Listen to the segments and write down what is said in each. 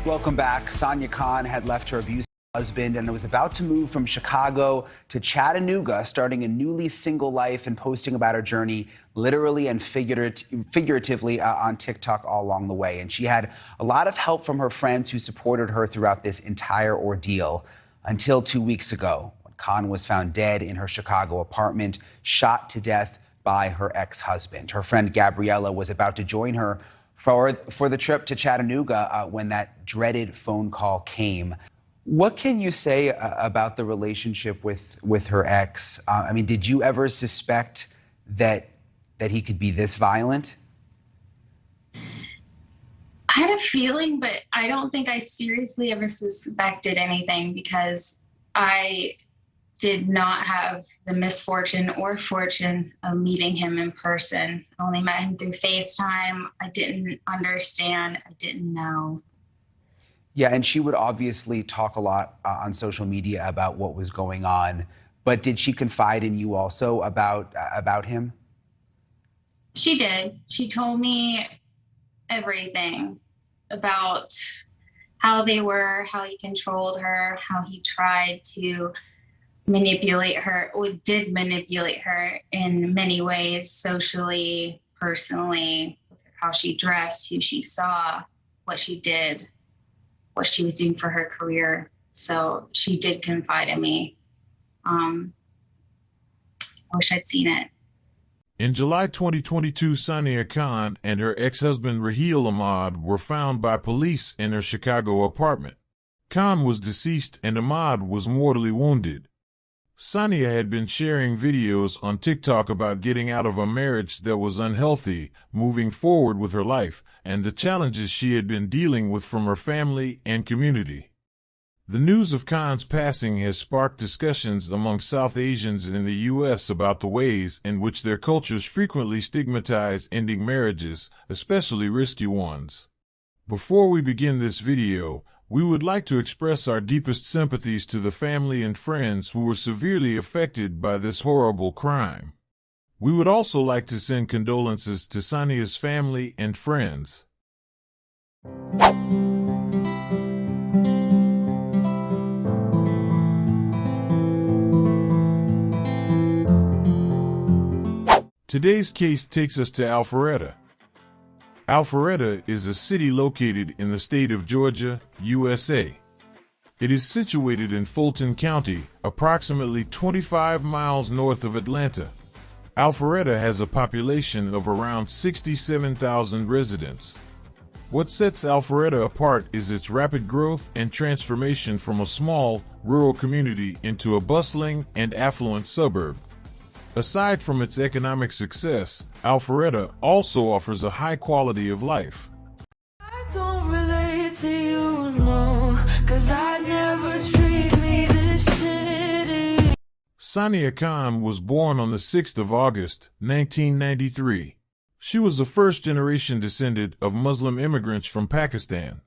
Welcome back. Sania Khan had left her abusive husband and was about to move from Chicago to Chattanooga, starting a newly single life and posting about her journey literally and figuratively on TikTok all along the way. And she had a lot of help from her friends who supported her throughout this entire ordeal until 2 weeks ago, when Khan was found dead in her Chicago apartment, shot to death by her ex-husband. Her friend Gabriella was about to join her for the trip to Chattanooga when that dreaded phone call came. What can you say about the relationship with her ex? I mean, did you ever suspect that he could be this violent? I had a feeling, but I don't think I seriously ever suspected anything because I did not have the misfortune or fortune of meeting him in person. I only met him through FaceTime. I didn't understand. I didn't know. Yeah, and she would obviously talk a lot on social media about what was going on. But did she confide in you also about him? She did. She told me everything about how they were, how he controlled her, how he tried to manipulate her, or did manipulate her in many ways, socially, personally, how she dressed, who she saw, what she did, what she was doing for her career. So she did confide in me. I wish I'd seen it. In July 2022, Sania Khan and her ex-husband Raheel Ahmad were found by police in her Chicago apartment. Khan was deceased and Ahmad was mortally wounded. Sania had been sharing videos on TikTok about getting out of a marriage that was unhealthy, moving forward with her life, and the challenges she had been dealing with from her family and community. The news of Khan's passing has sparked discussions among South Asians in the U.S. about the ways in which their cultures frequently stigmatize ending marriages, especially risky ones. Before we begin this video, we would like to express our deepest sympathies to the family and friends who were severely affected by this horrible crime. We would also like to send condolences to Sania's family and friends. Today's case takes us to Alpharetta. Alpharetta is a city located in the state of Georgia, USA. It is situated in Fulton County, approximately 25 miles north of Atlanta. Alpharetta has a population of around 67,000 residents. What sets Alpharetta apart is its rapid growth and transformation from a small, rural community into a bustling and affluent suburb. Aside from its economic success, Alpharetta also offers a high quality of life. I don't relate to you, no, 'cause I never treat me this shitty. Sania Khan was born on the 6th of August, 1993. She was a first-generation descendant of Muslim immigrants from Pakistan.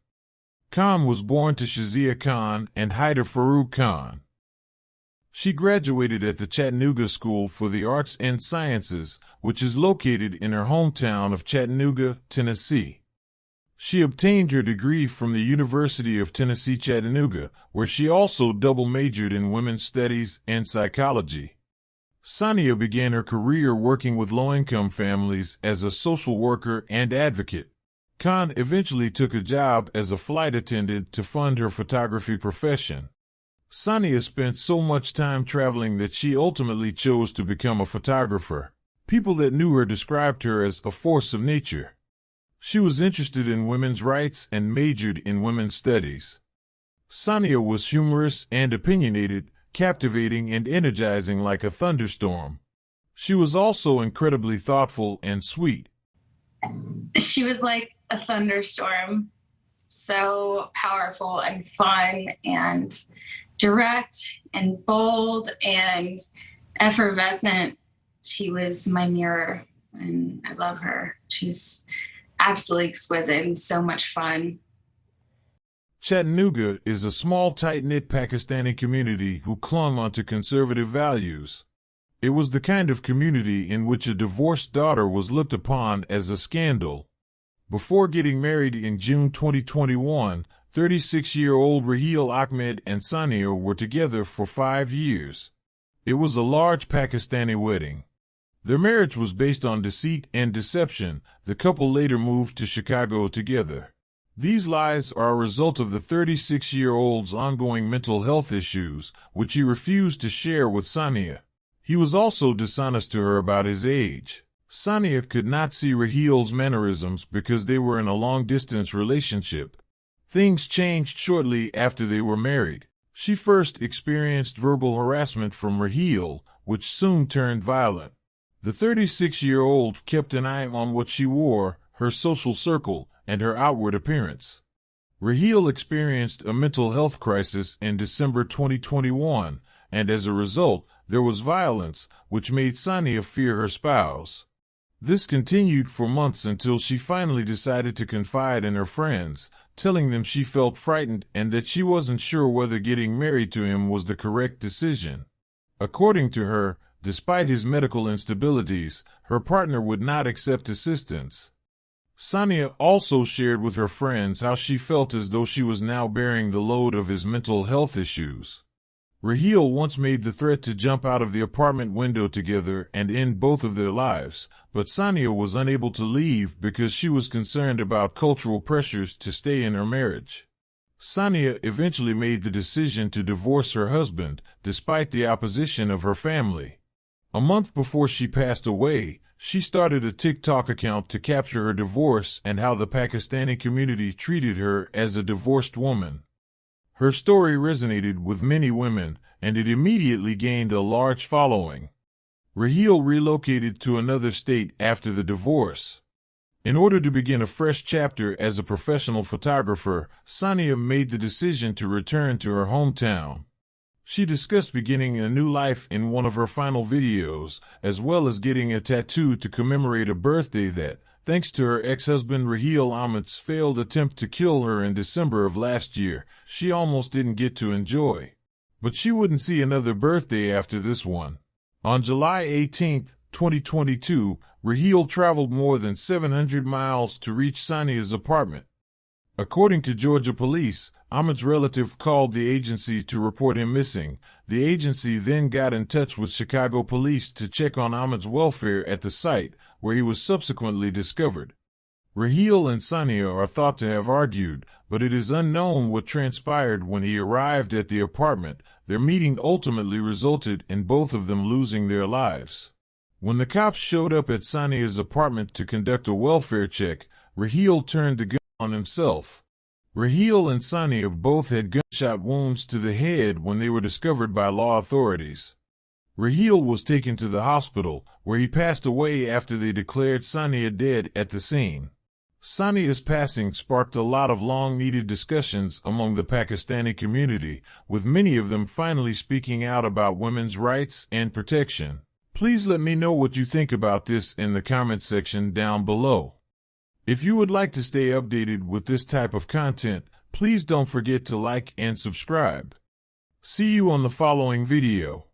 Khan was born to Sania Khan and Haider Farouk Khan. She graduated at the Chattanooga School for the Arts and Sciences, which is located in her hometown of Chattanooga, Tennessee. She obtained her degree from the University of Tennessee, Chattanooga, where she also double majored in women's studies and psychology. Sania began her career working with low-income families as a social worker and advocate. Khan eventually took a job as a flight attendant to fund her photography profession. Sania spent so much time traveling that she ultimately chose to become a photographer. People that knew her described her as a force of nature. She was interested in women's rights and majored in women's studies. Sania was humorous and opinionated, captivating and energizing like a thunderstorm. She was also incredibly thoughtful and sweet. She was like a thunderstorm, so powerful and fun and direct and bold and effervescent. She was my mirror, and I love her. She's absolutely exquisite and so much fun. Chattanooga is a small, tight-knit Pakistani community who clung onto conservative values. It was the kind of community in which a divorced daughter was looked upon as a scandal. Before getting married in June 2021, 36-year-old Raheel Ahmad and Sania were together for 5 years. It was a large Pakistani wedding. Their marriage was based on deceit and deception. The couple later moved to Chicago together. These lies are a result of the 36-year-old's ongoing mental health issues, which he refused to share with Sania. He was also dishonest to her about his age. Sania could not see Raheel's mannerisms because they were in a long-distance relationship. Things changed shortly after they were married. She first experienced verbal harassment from Raheel, which soon turned violent. The 36-year-old kept an eye on what she wore, her social circle, and her outward appearance. Raheel experienced a mental health crisis in December 2021, and as a result, there was violence, which made Sania fear her spouse. This continued for months until she finally decided to confide in her friends, telling them she felt frightened and that she wasn't sure whether getting married to him was the correct decision. According to her, despite his medical instabilities, her partner would not accept assistance. Sania also shared with her friends how she felt as though she was now bearing the load of his mental health issues. Raheel once made the threat to jump out of the apartment window together and end both of their lives, but Sania was unable to leave because she was concerned about cultural pressures to stay in her marriage. Sania eventually made the decision to divorce her husband, despite the opposition of her family. A month before she passed away, she started a TikTok account to capture her divorce and how the Pakistani community treated her as a divorced woman. Her story resonated with many women, and it immediately gained a large following. Raheel relocated to another state after the divorce. In order to begin a fresh chapter as a professional photographer, Sania made the decision to return to her hometown. She discussed beginning a new life in one of her final videos, as well as getting a tattoo to commemorate a birthday that, thanks to her ex-husband Raheel Ahmad's failed attempt to kill her in December of last year, she almost didn't get to enjoy. But she wouldn't see another birthday after this one. On July 18, 2022, Raheel traveled more than 700 miles to reach Sania's apartment. According to Georgia police, Ahmad's relative called the agency to report him missing. The agency then got in touch with Chicago police to check on Ahmad's welfare at the site, where he was subsequently discovered. Raheel and Sania are thought to have argued, but it is unknown what transpired when he arrived at the apartment. Their meeting ultimately resulted in both of them losing their lives. When the cops showed up at Sania's apartment to conduct a welfare check, Raheel turned the gun on himself. Raheel and Sania both had gunshot wounds to the head when they were discovered by law authorities. Raheel was taken to the hospital, where he passed away after they declared Sania dead at the scene. Sania's passing sparked a lot of long-needed discussions among the Pakistani community, with many of them finally speaking out about women's rights and protection. Please let me know what you think about this in the comment section down below. If you would like to stay updated with this type of content, please don't forget to like and subscribe. See you on the following video.